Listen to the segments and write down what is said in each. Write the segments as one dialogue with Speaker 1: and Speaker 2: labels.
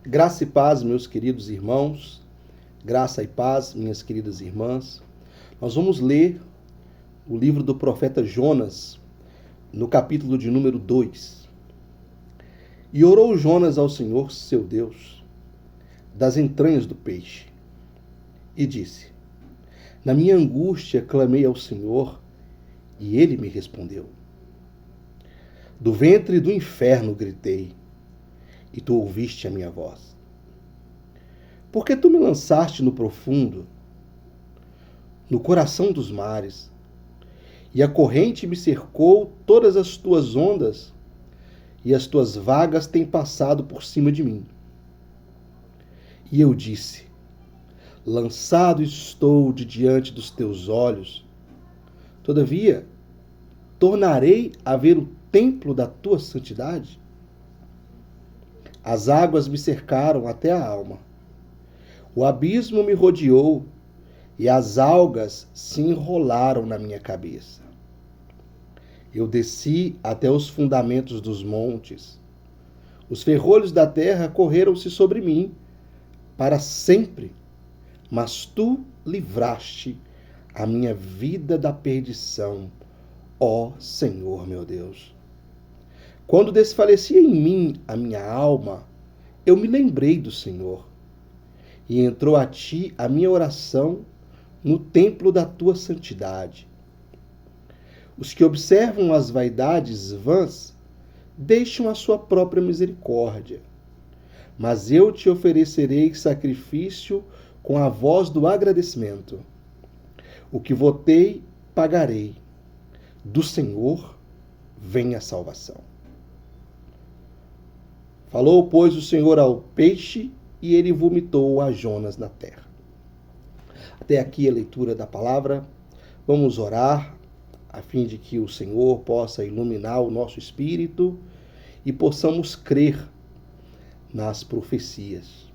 Speaker 1: Graça e paz, meus queridos irmãos. Graça e paz, minhas queridas irmãs. Nós vamos ler o livro do profeta Jonas, no capítulo de número 2. E orou Jonas ao Senhor, seu Deus, das entranhas do peixe, e disse: Na minha angústia clamei ao Senhor, e ele me respondeu. Do ventre do inferno gritei, e tu ouviste a minha voz. Porque tu me lançaste no profundo, no coração dos mares, e a corrente me cercou todas as tuas ondas, e as tuas vagas têm passado por cima de mim. E eu disse: Lançado estou de diante dos teus olhos, todavia tornarei a ver o templo da tua santidade. As águas me cercaram até a alma. O abismo me rodeou e as algas se enrolaram na minha cabeça. Eu desci até os fundamentos dos montes. Os ferrolhos da terra correram-se sobre mim para sempre, mas tu livraste a minha vida da perdição, ó Senhor meu Deus. Quando desfalecia em mim a minha alma, eu me lembrei do Senhor, e entrou a ti a minha oração no templo da tua santidade. Os que observam as vaidades vãs deixam a sua própria misericórdia, mas eu te oferecerei sacrifício com a voz do agradecimento. O que votei, pagarei. Do Senhor vem a salvação. Falou, pois, o Senhor ao peixe, e ele vomitou a Jonas na terra. Até aqui a leitura da palavra. Vamos orar, a fim de que o Senhor possa iluminar o nosso espírito e possamos crer nas profecias.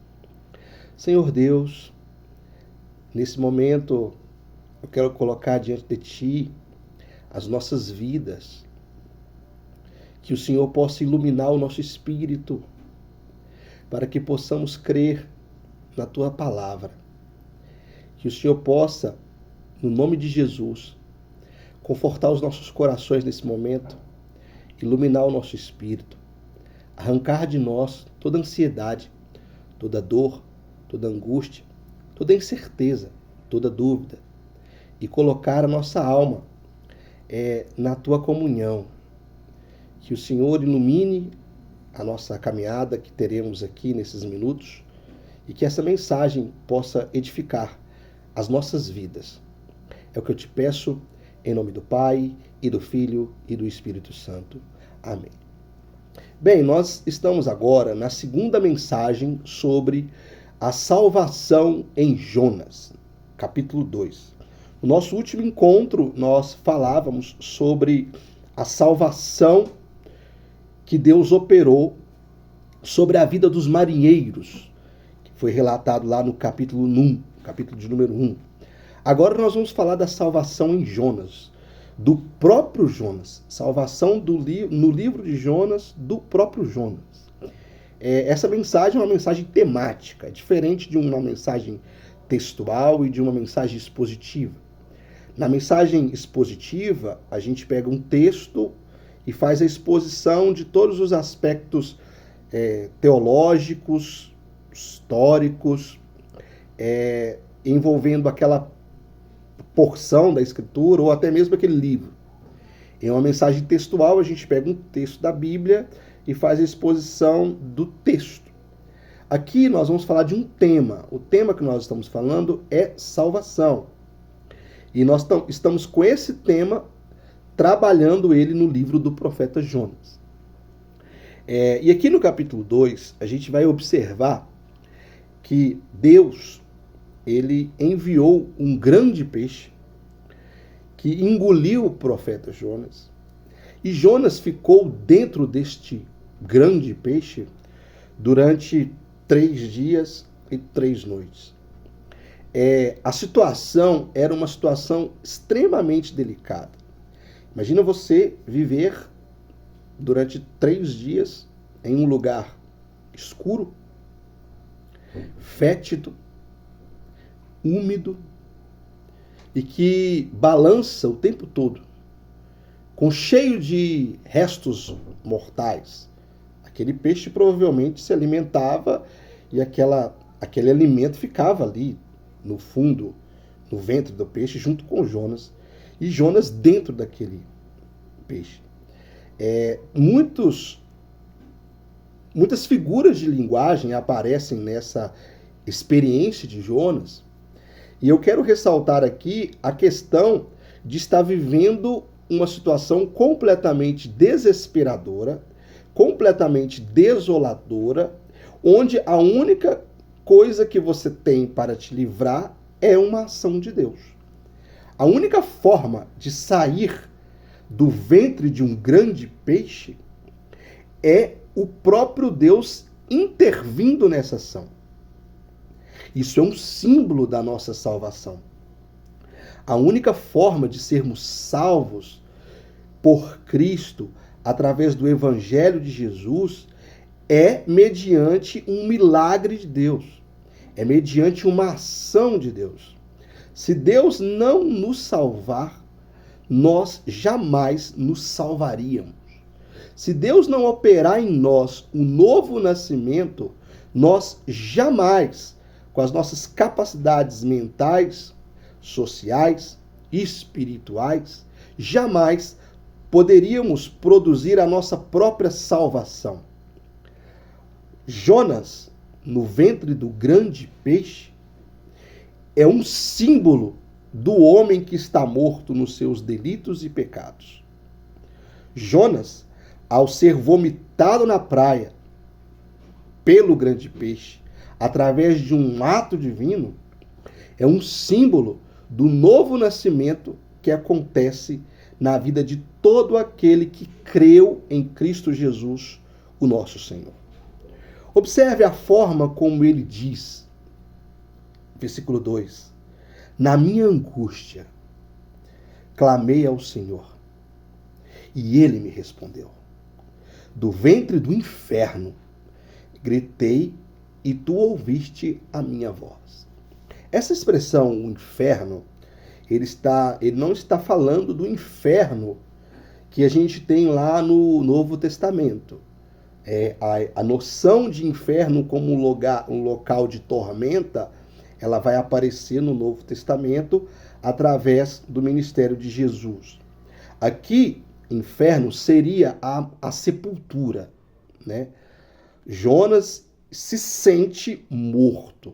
Speaker 1: Senhor Deus, nesse momento eu quero colocar diante de Ti as nossas vidas, que o Senhor possa iluminar o nosso espírito, para que possamos crer na Tua palavra. Que o Senhor possa, no nome de Jesus, confortar os nossos corações nesse momento, iluminar o nosso espírito, arrancar de nós toda ansiedade, toda dor, toda angústia, toda incerteza, toda dúvida, e colocar a nossa alma na Tua comunhão. Que o Senhor ilumine a nossa caminhada que teremos aqui nesses minutos e que essa mensagem possa edificar as nossas vidas. É o que eu te peço em nome do Pai e do Filho e do Espírito Santo. Amém. Bem, nós estamos agora na segunda mensagem sobre a salvação em Jonas, capítulo 2. No nosso último encontro, nós falávamos sobre a salvação que Deus operou sobre a vida dos marinheiros, que foi relatado lá no capítulo 1, capítulo de número 1. Agora nós vamos falar da salvação em Jonas, do próprio Jonas, salvação no livro de Jonas, do próprio Jonas. Essa mensagem é uma mensagem temática, diferente de uma mensagem textual e de uma mensagem expositiva. Na mensagem expositiva, a gente pega um texto e faz a exposição de todos os aspectos teológicos, históricos, envolvendo aquela porção da Escritura ou até mesmo aquele livro. Em uma mensagem textual, a gente pega um texto da Bíblia e faz a exposição do texto. Aqui nós vamos falar de um tema. O tema que nós estamos falando é salvação. E nós estamos com esse tema trabalhando ele no livro do profeta Jonas. E aqui no capítulo 2, a gente vai observar que Deus, ele enviou um grande peixe que engoliu o profeta Jonas. E Jonas ficou dentro deste grande peixe durante 3 dias e 3 noites. A situação era uma situação extremamente delicada. Imagina você viver durante 3 dias em um lugar escuro, fétido, úmido e que balança o tempo todo, cheio de restos mortais. Aquele peixe provavelmente se alimentava e aquele alimento ficava ali no fundo, no ventre do peixe, junto com Jonas, e Jonas dentro daquele peixe. Muitas figuras de linguagem aparecem nessa experiência de Jonas, e eu quero ressaltar aqui a questão de estar vivendo uma situação completamente desesperadora, completamente desoladora, onde a única coisa que você tem para te livrar é uma ação de Deus. A única forma de sair do ventre de um grande peixe é o próprio Deus intervindo nessa ação. Isso é um símbolo da nossa salvação. A única forma de sermos salvos por Cristo, através do Evangelho de Jesus, é mediante um milagre de Deus. É mediante uma ação de Deus. Se Deus não nos salvar, nós jamais nos salvaríamos. Se Deus não operar em nós o novo nascimento, nós jamais, com as nossas capacidades mentais, sociais, espirituais, jamais poderíamos produzir a nossa própria salvação. Jonas, no ventre do grande peixe, é um símbolo do homem que está morto nos seus delitos e pecados. Jonas, ao ser vomitado na praia pelo grande peixe, através de um ato divino, é um símbolo do novo nascimento que acontece na vida de todo aquele que creu em Cristo Jesus, o nosso Senhor. Observe a forma como ele diz, versículo 2: na minha angústia, clamei ao Senhor, e ele me respondeu. Do ventre do inferno, gritei, e tu ouviste a minha voz. Essa expressão, o inferno, ele não está falando do inferno que a gente tem lá no Novo Testamento. A noção de inferno como um local de tormenta, ela vai aparecer no Novo Testamento através do ministério de Jesus. Aqui, inferno seria a sepultura, né? Jonas se sente morto,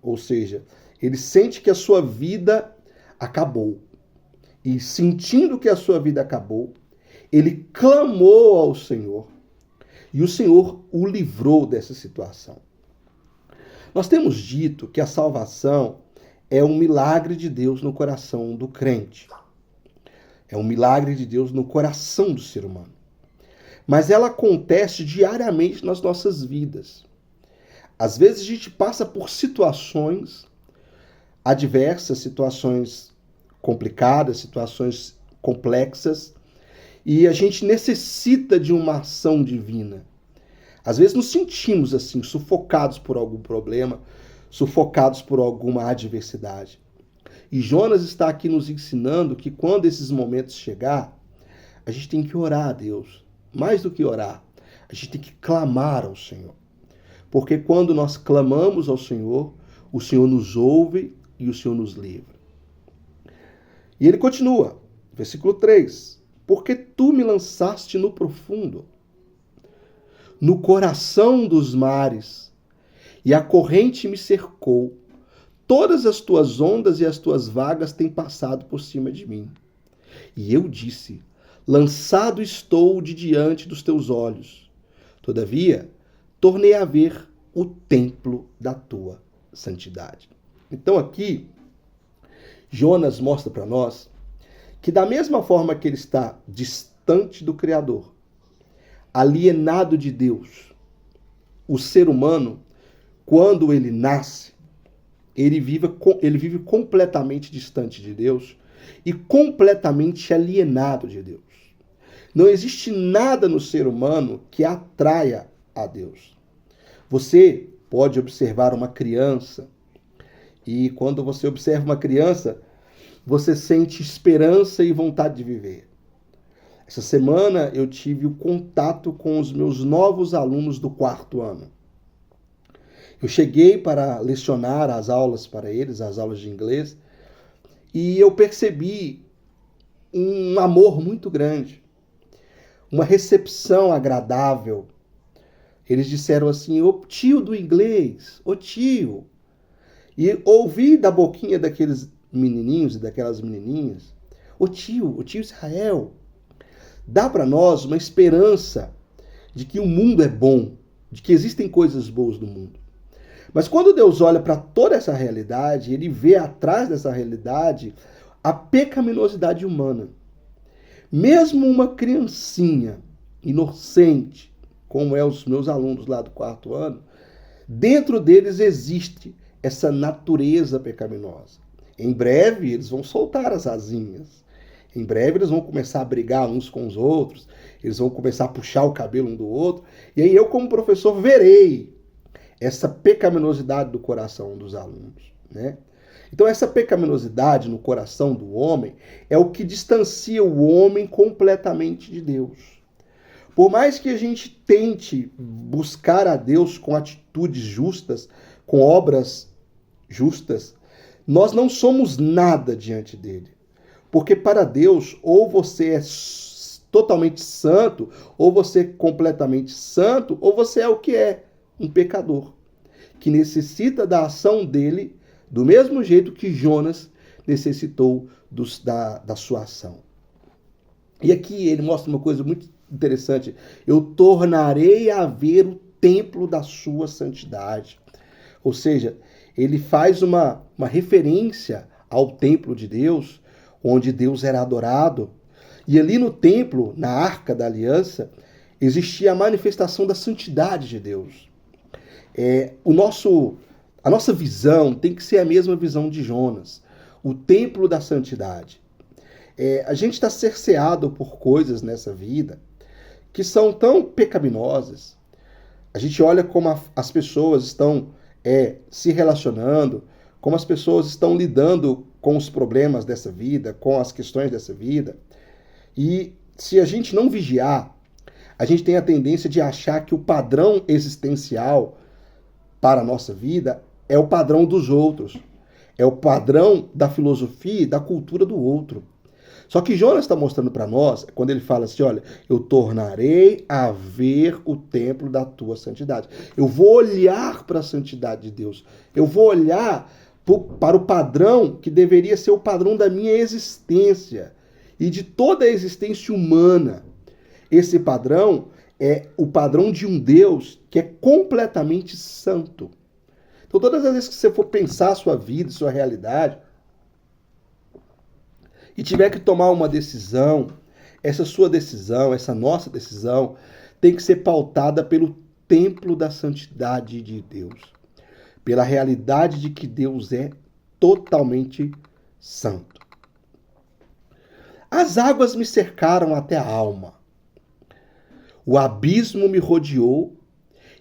Speaker 1: ou seja, ele sente que a sua vida acabou. E sentindo que a sua vida acabou, ele clamou ao Senhor, e o Senhor o livrou dessa situação. Nós temos dito que a salvação é um milagre de Deus no coração do crente. É um milagre de Deus no coração do ser humano. Mas ela acontece diariamente nas nossas vidas. Às vezes a gente passa por situações adversas, situações complicadas, situações complexas, e a gente necessita de uma ação divina. Às vezes nos sentimos assim, sufocados por algum problema, sufocados por alguma adversidade. E Jonas está aqui nos ensinando que quando esses momentos chegar, a gente tem que orar a Deus. Mais do que orar, a gente tem que clamar ao Senhor. Porque quando nós clamamos ao Senhor, o Senhor nos ouve e o Senhor nos livra. E ele continua, versículo 3: porque tu me lançaste no profundo, no coração dos mares, e a corrente me cercou. Todas as tuas ondas e as tuas vagas têm passado por cima de mim. E eu disse: lançado estou de diante dos teus olhos. Todavia, tornei a ver o templo da tua santidade. Então aqui, Jonas mostra para nós que da mesma forma que ele está distante do Criador, alienado de Deus, o ser humano, quando ele nasce, ele vive completamente distante de Deus e completamente alienado de Deus. Não existe nada no ser humano que atraia a Deus. Você pode observar uma criança. E quando você observa uma criança, você sente esperança e vontade de viver. Essa semana eu tive o contato com os meus novos alunos do 4º ano. Eu cheguei para lecionar as aulas para eles, as aulas de inglês, e eu percebi um amor muito grande, uma recepção agradável. Eles disseram assim: ô tio do inglês, ô tio. E ouvi da boquinha daqueles menininhos e daquelas menininhas: ô tio Israel. Dá para nós uma esperança de que o mundo é bom, de que existem coisas boas no mundo. Mas quando Deus olha para toda essa realidade, ele vê atrás dessa realidade a pecaminosidade humana. Mesmo uma criancinha inocente, como é os meus alunos lá do 4º ano, dentro deles existe essa natureza pecaminosa. Em breve eles vão soltar as asinhas. Em breve eles vão começar a brigar uns com os outros, eles vão começar a puxar o cabelo um do outro, e aí eu, como professor, verei essa pecaminosidade do coração dos alunos, né? Então essa pecaminosidade no coração do homem é o que distancia o homem completamente de Deus. Por mais que a gente tente buscar a Deus com atitudes justas, com obras justas, nós não somos nada diante dele. Porque para Deus, ou você é totalmente santo, ou você é completamente santo, ou você é o que é, um pecador, que necessita da ação dele do mesmo jeito que Jonas necessitou da sua ação. E aqui ele mostra uma coisa muito interessante: eu tornarei a ver o templo da sua santidade. Ou seja, ele faz uma referência ao templo de Deus, onde Deus era adorado. E ali no templo, na Arca da Aliança, existia a manifestação da santidade de Deus. A nossa visão tem que ser a mesma visão de Jonas, o templo da santidade. A gente está cerceado por coisas nessa vida que são tão pecaminosas. A gente olha como as pessoas estão se relacionando, como as pessoas estão lidando com os problemas dessa vida, com as questões dessa vida. E se a gente não vigiar, a gente tem a tendência de achar que o padrão existencial para a nossa vida é o padrão dos outros, é o padrão da filosofia e da cultura do outro. Só que Jonas está mostrando para nós, quando ele fala assim: olha, eu tornarei a ver o templo da tua santidade. Eu vou olhar para a santidade de Deus. Eu vou olhar para o padrão que deveria ser o padrão da minha existência e de toda a existência humana. Esse padrão é o padrão de um Deus que é completamente santo. Então, todas as vezes que você for pensar a sua vida, sua realidade, e tiver que tomar uma decisão, essa sua decisão, essa nossa decisão, tem que ser pautada pelo templo da santidade de Deus, pela realidade de que Deus é totalmente santo. As águas me cercaram até a alma, o abismo me rodeou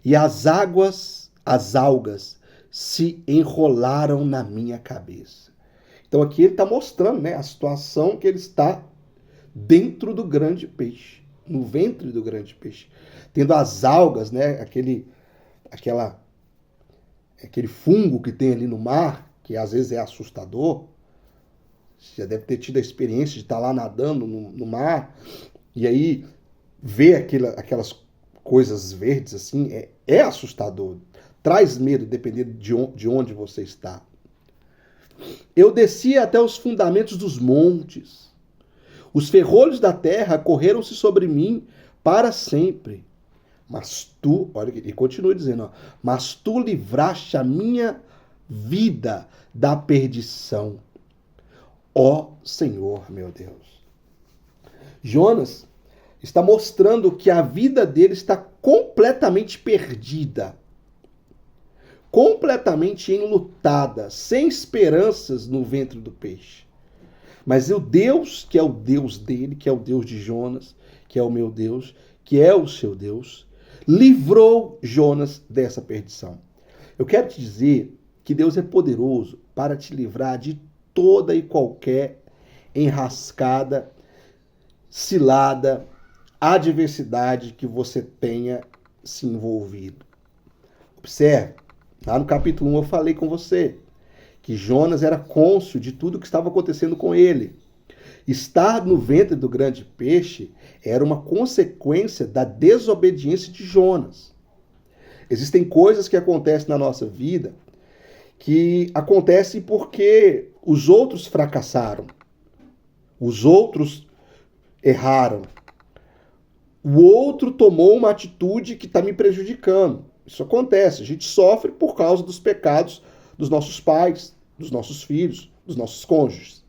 Speaker 1: e as algas se enrolaram na minha cabeça. Então aqui ele está mostrando, né, a situação que ele está dentro do grande peixe, no ventre do grande peixe, tendo as algas, né, aquele fungo que tem ali no mar, que às vezes é assustador. Você já deve ter tido a experiência de estar lá nadando no mar, e aí ver aquelas coisas verdes assim, é assustador, traz medo dependendo de onde você está. Eu desci até os fundamentos dos montes. Os ferrolhos da terra correram-se sobre mim para sempre. Mas tu, olha aqui, e continua dizendo, ó, mas tu livraste a minha vida da perdição. Ó Senhor, meu Deus. Jonas está mostrando que a vida dele está completamente perdida, completamente enlutada, sem esperanças no ventre do peixe. Mas o Deus, que é o Deus dele, que é o Deus de Jonas, que é o meu Deus, que é o seu Deus, livrou Jonas dessa perdição. Eu quero te dizer que Deus é poderoso para te livrar de toda e qualquer enrascada, cilada, adversidade que você tenha se envolvido. Observe, lá no capítulo 1 eu falei com você que Jonas era cônscio de tudo que estava acontecendo com ele. Estar no ventre do grande peixe era uma consequência da desobediência de Jonas. Existem coisas que acontecem na nossa vida que acontecem porque os outros fracassaram, os outros erraram, o outro tomou uma atitude que está me prejudicando. Isso acontece, a gente sofre por causa dos pecados dos nossos pais, dos nossos filhos, dos nossos cônjuges,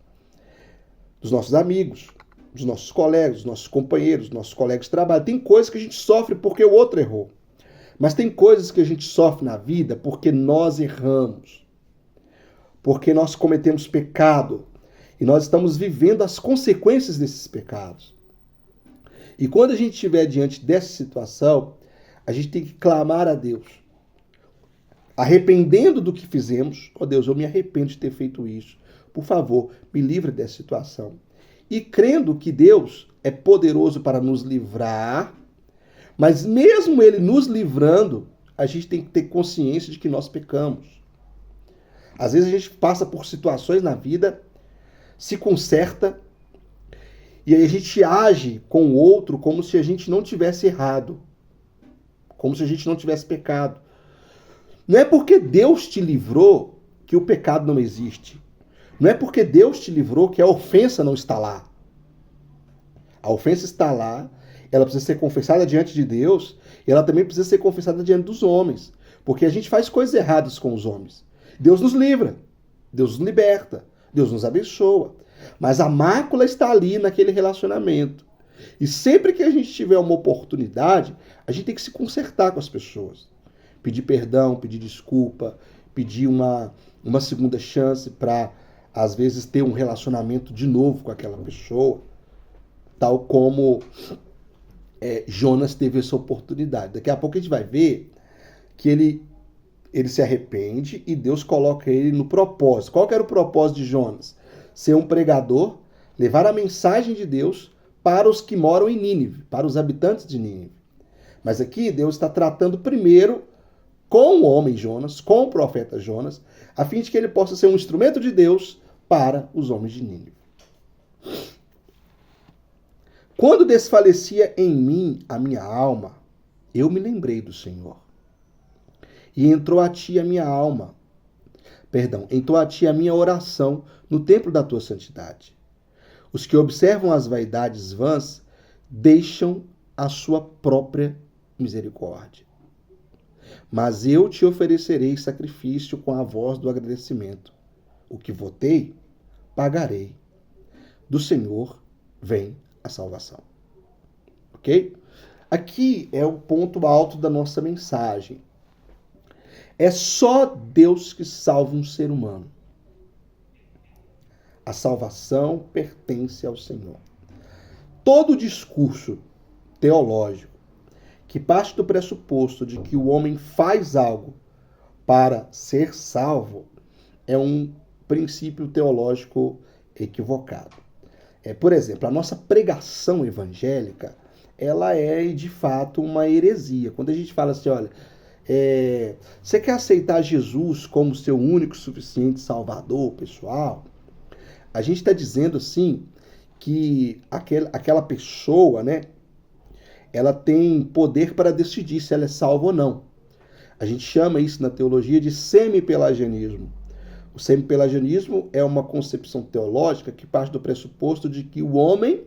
Speaker 1: dos nossos amigos, dos nossos colegas, dos nossos companheiros, dos nossos colegas de trabalho. Tem coisas que a gente sofre porque o outro errou. Mas tem coisas que a gente sofre na vida porque nós erramos, porque nós cometemos pecado e nós estamos vivendo as consequências desses pecados. E quando a gente estiver diante dessa situação, a gente tem que clamar a Deus, arrependendo do que fizemos. Ó Deus, eu me arrependo de ter feito isso. Por favor, me livre dessa situação. E crendo que Deus é poderoso para nos livrar, mas mesmo Ele nos livrando, a gente tem que ter consciência de que nós pecamos. Às vezes a gente passa por situações na vida, se conserta, e aí a gente age com o outro como se a gente não tivesse errado, como se a gente não tivesse pecado. Não é porque Deus te livrou que o pecado não existe. Não é porque Deus te livrou que a ofensa não está lá. A ofensa está lá, ela precisa ser confessada diante de Deus, e ela também precisa ser confessada diante dos homens. Porque a gente faz coisas erradas com os homens. Deus nos livra, Deus nos liberta, Deus nos abençoa. Mas a mácula está ali naquele relacionamento. E sempre que a gente tiver uma oportunidade, a gente tem que se consertar com as pessoas. Pedir perdão, pedir desculpa, pedir uma segunda chance para, às vezes, ter um relacionamento de novo com aquela pessoa. Tal como Jonas teve essa oportunidade. Daqui a pouco a gente vai ver que ele se arrepende e Deus coloca ele no propósito. Qual que era o propósito de Jonas? Ser um pregador, levar a mensagem de Deus para os que moram em Nínive, para os habitantes de Nínive. Mas aqui Deus está tratando primeiro com o homem Jonas, com o profeta Jonas, a fim de que ele possa ser um instrumento de Deus para os homens de Nínive. Quando desfalecia em mim a minha alma, eu me lembrei do Senhor. E entrou a ti a minha alma. Entrou a ti a minha oração no templo da tua santidade. Os que observam as vaidades vãs deixam a sua própria misericórdia. Mas eu te oferecerei sacrifício com a voz do agradecimento. O que votei, pagarei. Do Senhor vem a salvação. Ok? Aqui é o ponto alto da nossa mensagem. É só Deus que salva um ser humano. A salvação pertence ao Senhor. Todo discurso teológico que parte do pressuposto de que o homem faz algo para ser salvo é um princípio teológico equivocado. Por exemplo, a nossa pregação evangélica, ela é de fato uma heresia. Quando a gente fala assim, olha, você quer aceitar Jesus como seu único e suficiente salvador pessoal? A gente está dizendo assim que aquela pessoa, né, ela tem poder para decidir se ela é salva ou não. A gente chama isso na teologia de semi-pelagianismo. O semi-pelagianismo é uma concepção teológica que parte do pressuposto de que o homem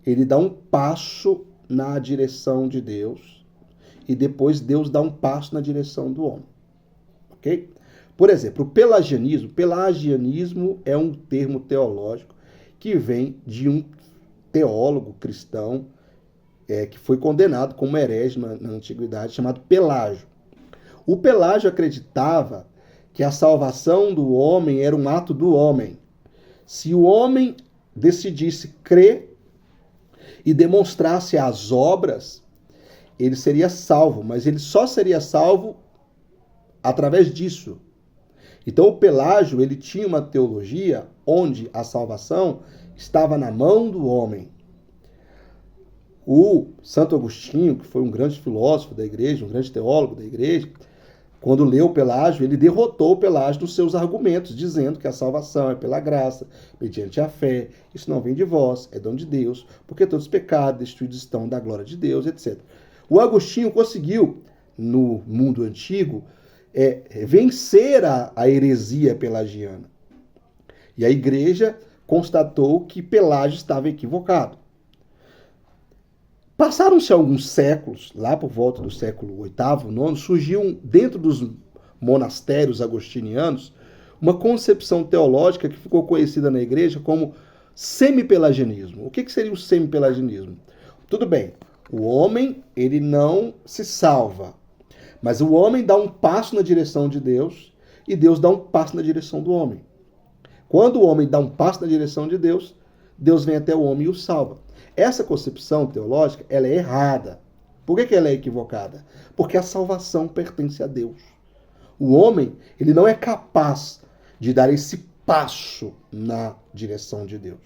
Speaker 1: ele dá um passo na direção de Deus e depois Deus dá um passo na direção do homem. Ok? Por exemplo, o pelagianismo é um termo teológico que vem de um teólogo cristão que foi condenado como herege na antiguidade, chamado Pelágio. O Pelágio acreditava que a salvação do homem era um ato do homem. Se o homem decidisse crer e demonstrasse as obras, ele seria salvo, mas ele só seria salvo através disso. Então o Pelágio, ele tinha uma teologia onde a salvação estava na mão do homem. O Santo Agostinho, que foi um grande filósofo da igreja, um grande teólogo da igreja, quando leu o Pelágio, ele derrotou o Pelágio nos seus argumentos, dizendo que a salvação é pela graça, mediante a fé, isso não vem de vós, é dom de Deus, porque todos os pecados destruídos estão da glória de Deus, etc. O Agostinho conseguiu, no mundo antigo, vencer a heresia pelagiana. E a igreja constatou que Pelágio estava equivocado. Passaram-se alguns séculos, lá por volta do século VIII, IX, surgiu dentro dos monastérios agostinianos uma concepção teológica que ficou conhecida na igreja como semipelagianismo. O que seria o semipelagianismo? Tudo bem, o homem ele não se salva, mas o homem dá um passo na direção de Deus e Deus dá um passo na direção do homem. Quando o homem dá um passo na direção de Deus, Deus vem até o homem e o salva. Essa concepção teológica, ela é errada. Por que ela é equivocada? Porque a salvação pertence a Deus. O homem, ele não é capaz de dar esse passo na direção de Deus.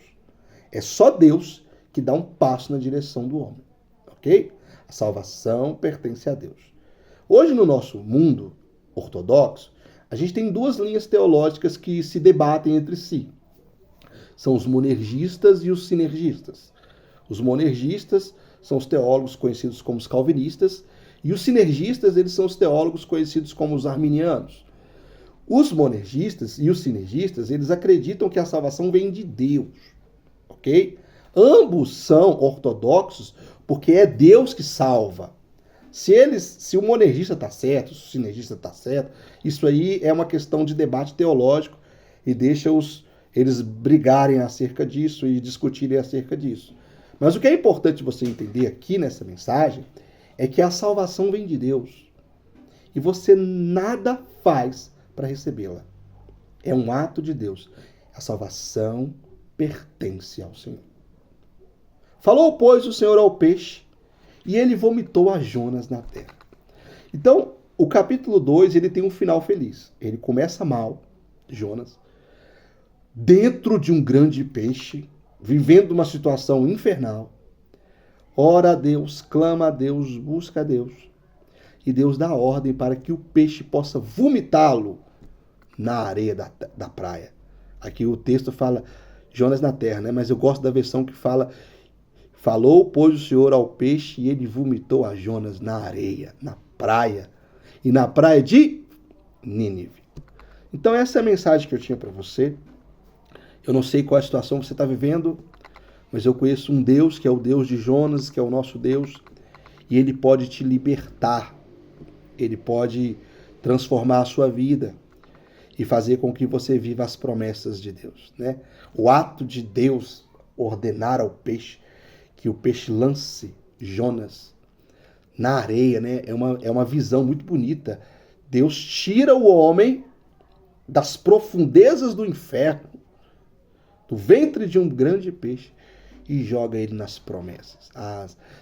Speaker 1: É só Deus que dá um passo na direção do homem. Ok? A salvação pertence a Deus. Hoje, no nosso mundo ortodoxo, a gente tem duas linhas teológicas que se debatem entre si. São os monergistas e os sinergistas. Os monergistas são os teólogos conhecidos como os calvinistas, e os sinergistas, eles são os teólogos conhecidos como os arminianos. Os monergistas e os sinergistas, eles acreditam que a salvação vem de Deus, ok? Ambos são ortodoxos porque é Deus que salva. Se o monergista está certo, se o sinergista está certo, isso aí é uma questão de debate teológico e deixa eles brigarem acerca disso e discutirem acerca disso. Mas o que é importante você entender aqui nessa mensagem é que a salvação vem de Deus e você nada faz para recebê-la. É um ato de Deus. A salvação pertence ao Senhor. Falou, pois, o Senhor ao peixe e ele vomitou a Jonas na terra. Então, o capítulo 2 ele tem um final feliz. Ele começa mal, Jonas, dentro de um grande peixe, vivendo uma situação infernal, ora a Deus, clama a Deus, busca a Deus. E Deus dá ordem para que o peixe possa vomitá-lo na areia da praia. Aqui o texto fala Jonas na terra, né? Mas eu gosto da versão que fala: falou, pois, o Senhor ao peixe e ele vomitou a Jonas na areia, na praia. E na praia de Nínive. Então essa é a mensagem que eu tinha para você. Eu não sei qual é a situação que você está vivendo, mas eu conheço um Deus que é o Deus de Jonas, que é o nosso Deus, e ele pode te libertar, ele pode transformar a sua vida e fazer com que você viva as promessas de Deus, né? O ato de Deus ordenar ao peixe que o peixe lance Jonas na areia, né? É uma visão muito bonita. Deus tira o homem das profundezas do inferno, do ventre de um grande peixe, e joga ele nas promessas.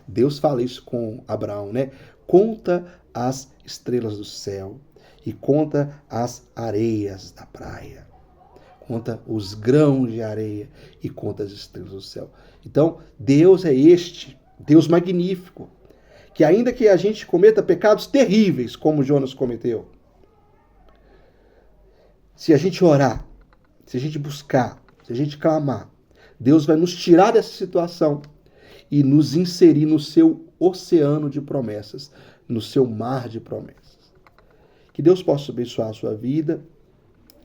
Speaker 1: Deus fala isso com Abraão, né? Conta as estrelas do céu e conta as areias da praia. Conta os grãos de areia e conta as estrelas do céu. Então, Deus é este, Deus magnífico, que ainda que a gente cometa pecados terríveis, como Jonas cometeu, se a gente orar, se a gente buscar, se a gente clamar, Deus vai nos tirar dessa situação e nos inserir no seu oceano de promessas, no seu mar de promessas. Que Deus possa abençoar a sua vida.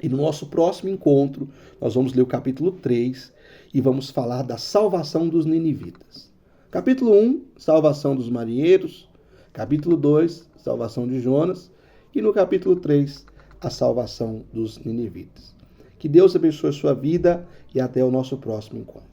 Speaker 1: E no nosso próximo encontro, nós vamos ler o capítulo 3 e vamos falar da salvação dos ninivitas. Capítulo 1, salvação dos marinheiros. Capítulo 2, salvação de Jonas. E no capítulo 3, a salvação dos ninivitas. Que Deus abençoe a sua vida e até o nosso próximo encontro.